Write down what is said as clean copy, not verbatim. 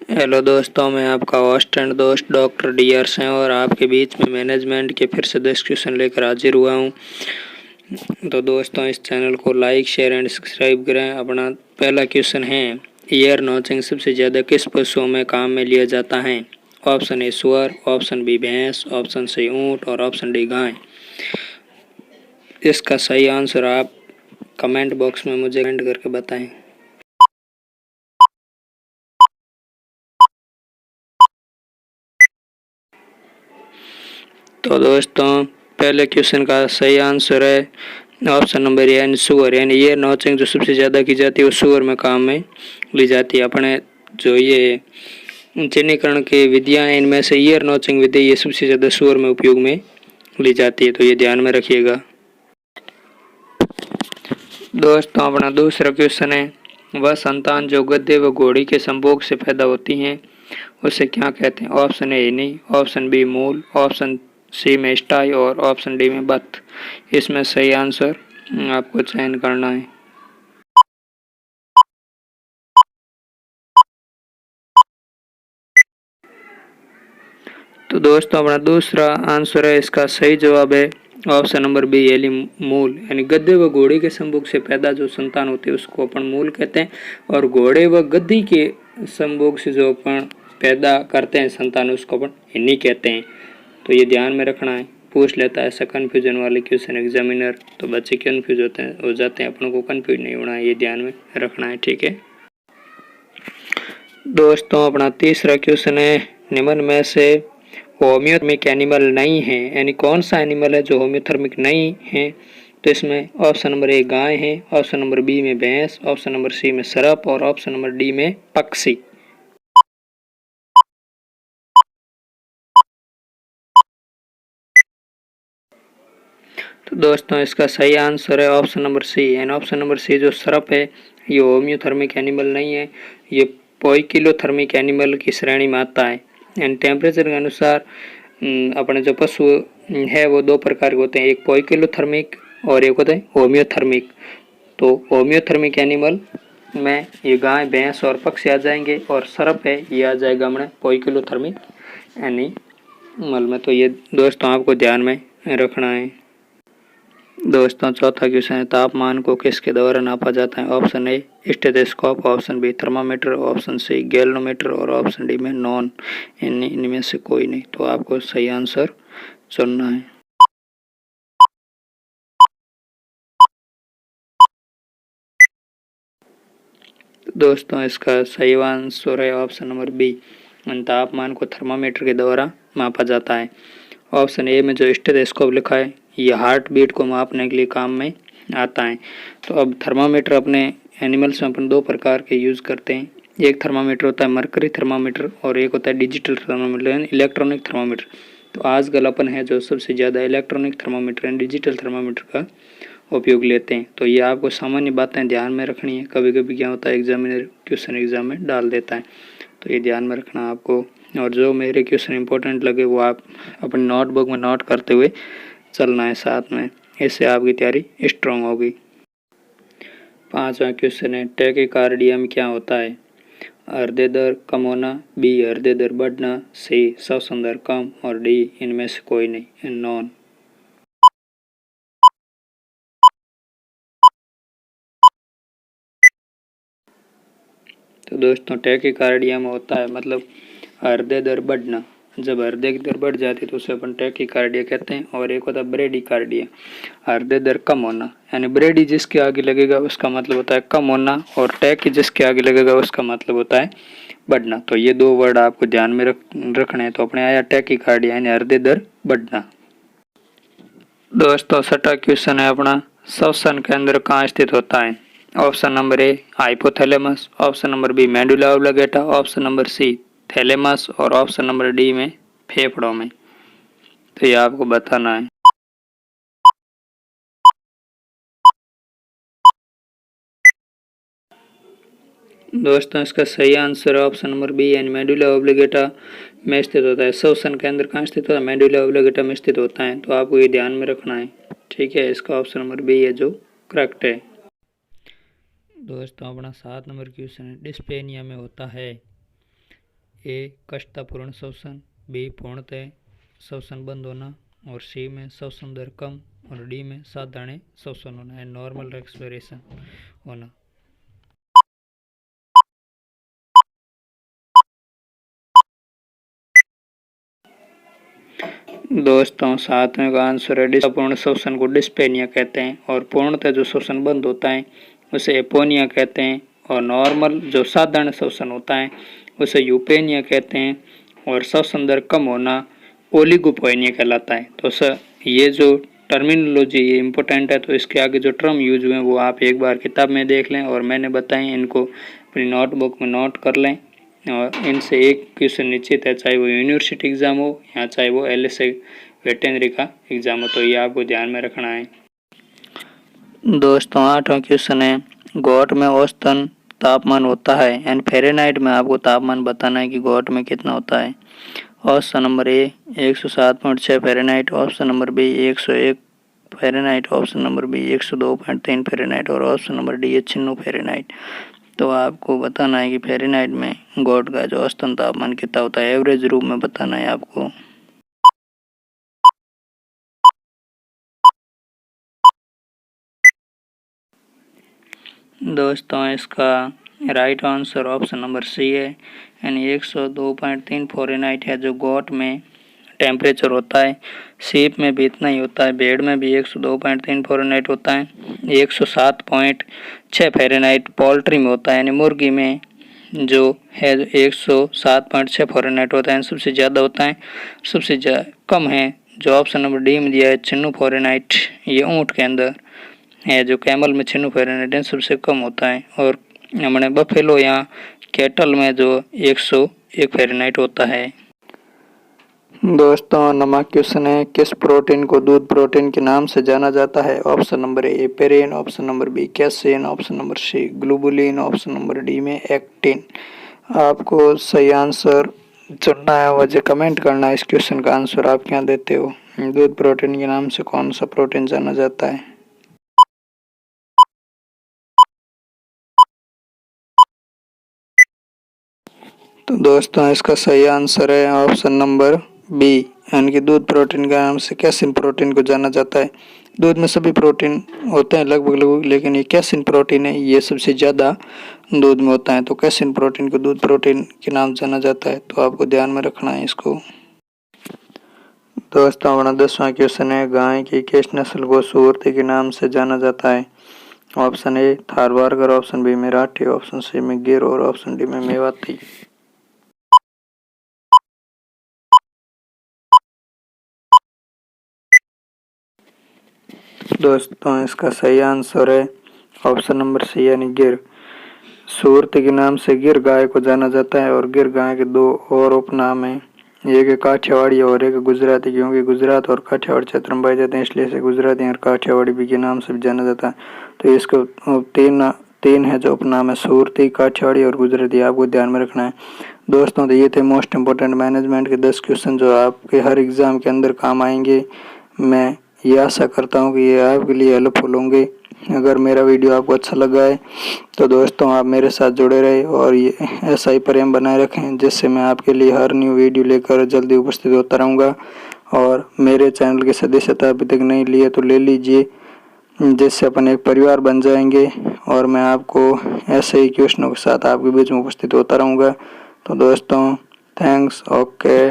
Hello दोस्तों, मैं आपका होस्ट एंड दोस्त डॉक्टर डीआर हैं और आपके बीच में मैनेजमेंट के फिर से 10 क्वेश्चन लेकर हाजिर हुआ हूं। तो दोस्तों, इस चैनल को लाइक शेयर एंड सब्सक्राइब करें। अपना पहला क्वेश्चन है, ईयर नोचिंग सबसे ज़्यादा किस पशुओं में काम में लिया जाता है? ऑप्शन ए सुअर, ऑप्शन बी भैंस, ऑप्शन सी ऊँट और ऑप्शन डी गाय। इसका सही आंसर आप कमेंट बॉक्स में मुझे कमेंट करके बताएं। तो दोस्तों, पहले क्वेश्चन का सही आंसर है ऑप्शन नंबर यानी सुअर। यानी ईयर नोचिंग जो सबसे ज़्यादा की जाती है वो सुअर में काम में ली जाती है। अपने जो ये चिन्हीकरण की विधियाँ हैं इनमें से ईयर नोचिंग विधि ये सबसे ज़्यादा सुअर में उपयोग में ली जाती है, तो ये ध्यान में रखिएगा। दोस्तों, अपना दूसरा क्वेश्चन है, वह संतान जो गधे व घोड़ी के संभोग से पैदा होती हैं उसे क्या कहते हैं? ऑप्शन ए नहीं, ऑप्शन बी मूल, ऑप्शन सी में स्टाई और ऑप्शन डी में बत्त। इसमें सही आंसर आपको चयन करना है। तो दोस्तों, अपना दूसरा आंसर है, इसका सही जवाब है ऑप्शन नंबर बी यानी मूल। यानी गधे व घोड़ी के संभोग से पैदा जो संतान होती है उसको अपन मूल कहते हैं, और घोड़े व गद्दी के संभोग से जो अपन पैदा करते हैं संतान उसको अपन हिन्नी कहते हैं। तो ये ध्यान में रखना है। पूछ लेता है ऐसा कन्फ्यूजन वाले क्वेश्चन एग्जामिनर, तो बच्चे कन्फ्यूज हो जाते हैं। अपन को कन्फ्यूज नहीं होना है, ये ध्यान में रखना है, ठीक है। दोस्तों, अपना तीसरा क्वेश्चन है, निम्न में से होम्योथर्मिक एनिमल नहीं है, यानी कौन सा एनिमल है जो होम्योथर्मिक नहीं है? तो इसमें ऑप्शन नंबर ए गाय है, ऑप्शन नंबर बी में भैंस, ऑप्शन नंबर सी में सरप और ऑप्शन नंबर डी में पक्षी। तो दोस्तों, इसका सही आंसर है option number C. And option number C जो सरप है ये होम्योथर्मिक एनिमल नहीं है, ये पोइकिलोथर्मिक एनिमल की श्रेणी में आता है। एंड टेम्परेचर के अनुसार अपने जो पशु है वो दो प्रकार के होते हैं, एक पोइकिलोथर्मिक और एक होता है होम्योथर्मिक। तो होम्योथर्मिक एनिमल में ये गाय भैंस और पक्षी आ जाएंगे, और सरप है ये आ जाएगा अपने पोइकिलोथर्मिक एनिमल में। तो ये दोस्तों आपको ध्यान में रखना है। दोस्तों, चौथा क्वेश्चन है, तापमान को किसके द्वारा नापा जाता है? Option A stethoscope, option B thermometer, option C galvanometer और ऑप्शन डी में नॉन। इनमें से कोई नहीं, तो आपको सही आंसर चुनना है। दोस्तों, इसका सही आंसर है ऑप्शन नंबर बी, तापमान को थर्मामीटर के द्वारा मापा जाता है। ऑप्शन ए में जो स्टेथोस्कोप लिखा है ये हार्ट बीट को मापने के लिए काम में आता है। तो अब थर्मामीटर अपने एनिमल्स में अपन दो प्रकार के यूज़ करते हैं। एक थर्मामीटर होता है मरकरी थर्मामीटर और एक होता है डिजिटल थर्मामीटर यानी इलेक्ट्रॉनिक थर्मामीटर। तो आजकल अपन है जो सबसे ज़्यादा इलेक्ट्रॉनिक थर्मामीटर यानी डिजिटल थर्मामीटर का उपयोग लेते हैं। तो ये आपको सामान्य बातें ध्यान में रखनी है। कभी कभी क्या होता है एग्जामिनर क्वेश्चन एग्जाम में डाल देता है, तो ये ध्यान में रखना आपको। और जो मेरे क्वेश्चन इंपॉर्टेंट लगे वो आप अपनी नोटबुक में नोट करते हुए चलना है साथ में, इससे आपकी तैयारी स्ट्रांग होगी। पांचवा क्वेश्चन है, टैकीकार्डिया में क्या होता है? हृदय दर कम होना, बी हृदय दर बढ़ना, सी श्वसन दर कम और डी इनमें से कोई नहीं, नॉन। तो दोस्तों, टैकीकार्डिया में होता है मतलब हृदय दर बढ़ना। जब हृदय की दर बढ़ जाती है तो उसे अपन टैकीकार्डिया कहते हैं। और एक होता है ब्रेडीकार्डिया, हृदय दर कम होना। यानी ब्रेडी जिसके आगे लगेगा उसका मतलब होता है कम होना, और टैकी जिसके आगे लगेगा उसका मतलब होता है बढ़ना। तो ये दो वर्ड आपको ध्यान में रखने हैं। तो अपने आया टैकीकार्डिया यानी हृदय दर बढ़ना। दोस्तों, छठा क्वेश्चन है अपना, श्वसन केंद्र कहाँ स्थित होता है? Option number A hypothalamus, option number B medulla oblongata, option number C thalamus और ऑप्शन नंबर डी में फेफड़ों में। तो ये आपको बताना है। दोस्तों, इसका सही आंसर ऑप्शन नंबर बी यानी मेडुला ऑब्लिगेटा में स्थित होता है। श्वसन केंद्र कहाँ स्थित होता है? मेडुला ऑब्लिगेटा में स्थित होता है। तो आपको ये ध्यान में रखना है, ठीक है। इसका ऑप्शन नंबर बी है जो करेक्ट है। दोस्तों, अपना 7 नंबर क्वेश्चन है, डिस्पेनिया में होता है? ए कष्टपूर्ण श्वसन, बी पूर्णतः श्वसन बंद होना और सी में श्वसन दर कम और डी में साधारण श्वसन होना है, नॉर्मल रेस्पिरेशन होना। दोस्तों सातवें का आंसर है पूर्ण श्वसन को डिस्पेनिया कहते हैं और पूर्णतः जो श्वसन बंद होता है उसे एपोनिया कहते हैं और नॉर्मल जो साधारण श्वसन होता है उसे यूपेनिया कहते हैं और श्वसन दर कम होना ओलिगोपोनिया कहलाता है। तो सर ये जो टर्मिनोलॉजी ये इम्पोर्टेंट है, तो इसके आगे जो टर्म यूज हुए हैं वो आप एक बार किताब में देख लें और मैंने बताएं इनको अपनी नोटबुक में नोट कर लें और इनसे एक क्वेश्चन निश्चित है, चाहे वो यूनिवर्सिटी एग्ज़ाम हो या चाहे वो LSA वेटनरी का एग्ज़ाम हो, तो ये आपको ध्यान में रखना है। दोस्तों आठवां क्वेश्चन है, गोट में औसतन तापमान होता है एंड फ़ारेनहाइट में आपको तापमान बताना है कि गोट में कितना होता है। Option number A 107.6 fahrenheit, option number B 101 fahrenheit, option number B 102.3 fahrenheit और ऑप्शन नंबर डी 96 फ़ारेनहाइट। तो आपको बताना है कि फ़ारेनहाइट में गोट का जो औसतन तापमान कितना होता है, एवरेज रूप में बताना है आपको। दोस्तों इसका right answer option number C है यानी 102.3 फ़ारेनहाइट है जो गोट में टेम्परेचर होता है। सीप में भी इतना ही होता है, भेड़ में भी 102.3 फ़ारेनहाइट होता है, 107.6 फ़ारेनहाइट पोल्ट्री में होता है, यानी मुर्गी में जो है 107.6 फ़ारेनहाइट होता है, सबसे ज़्यादा होता है। सबसे कम है जो ऑप्शन नंबर डी में दिया है 96 फ़ारेनहाइट, ये ऊँट के अंदर है, जो कैमल में 96 फ़ारेनहाइट है सबसे कम होता है, और हमारे बफेलो या कैटल में जो 101 फ़ारेनहाइट होता है। दोस्तों नमक क्वेश्चन है, किस प्रोटीन को दूध प्रोटीन के नाम से जाना जाता है। ऑप्शन नंबर ए पेरिन, option number B casein, option number C globulin, option number D में एक्टिन। आपको सही आंसर चुनना है, मुझे कमेंट करना है इस क्वेश्चन का आंसर आप क्या देते हो। दूध प्रोटीन के नाम से कौन सा प्रोटीन जाना जाता है। तो दोस्तों इसका सही आंसर है ऑप्शन नंबर बी, यानी कि दूध प्रोटीन के नाम से कैसिन प्रोटीन को जाना जाता है। दूध में सभी प्रोटीन होते हैं लगभग, लेकिन ये कैसिन प्रोटीन है ये सबसे ज़्यादा दूध में होता है, तो कैसिन प्रोटीन को दूध प्रोटीन के नाम जाना जाता है, तो आपको ध्यान में रखना है इसको। दोस्तों हमारा 10वां क्वेश्चन है, गाय की किस नस्ल को सुअर्ती के नाम से जाना जाता है। Option A Tharwarkar, option B Marathi, option C में गिर और ऑप्शन डी में मेवाती। दोस्तों इसका सही आंसर है ऑप्शन नंबर सी यानी गिर। सुअर्ती के नाम से गिर गाय को जाना जाता है और गिर गाय के दो और उपनाम हैं, एक है काठियावाड़ी और एक गुजराती, क्योंकि गुजरात और काठियावाड़ क्षेत्र में पाए जाते हैं इसलिए इसे गुजराती और काठियावाड़ी भी के नाम से भी जाना जाता है। तो इसको तीन है जो उपनाम है, सुअर्ती, काठियावाड़ी और गुजराती, आपको ध्यान में रखना है। दोस्तों तो ये थे मोस्ट इम्पोर्टेंट मैनेजमेंट के 10 क्वेश्चन जो आपके हर एग्ज़ाम के अंदर काम आएंगे। मैं ये आशा करता हूँ कि ये आपके लिए हेल्पफुल होंगे। अगर मेरा वीडियो आपको अच्छा लगा है तो दोस्तों आप मेरे साथ जुड़े रहे और ये ऐसा ही प्रेम बनाए रखें, जिससे मैं आपके लिए हर न्यू वीडियो लेकर जल्दी उपस्थित होता रहूँगा। और मेरे चैनल की सदस्यता अभी तक नहीं ली है तो ले लीजिए, जिससे अपन एक परिवार बन जाएंगे और मैं आपको ऐसे ही क्वेश्चनों के साथ आपके बीच में उपस्थित होता रहूँगा। तो दोस्तों थैंक्स, ओके।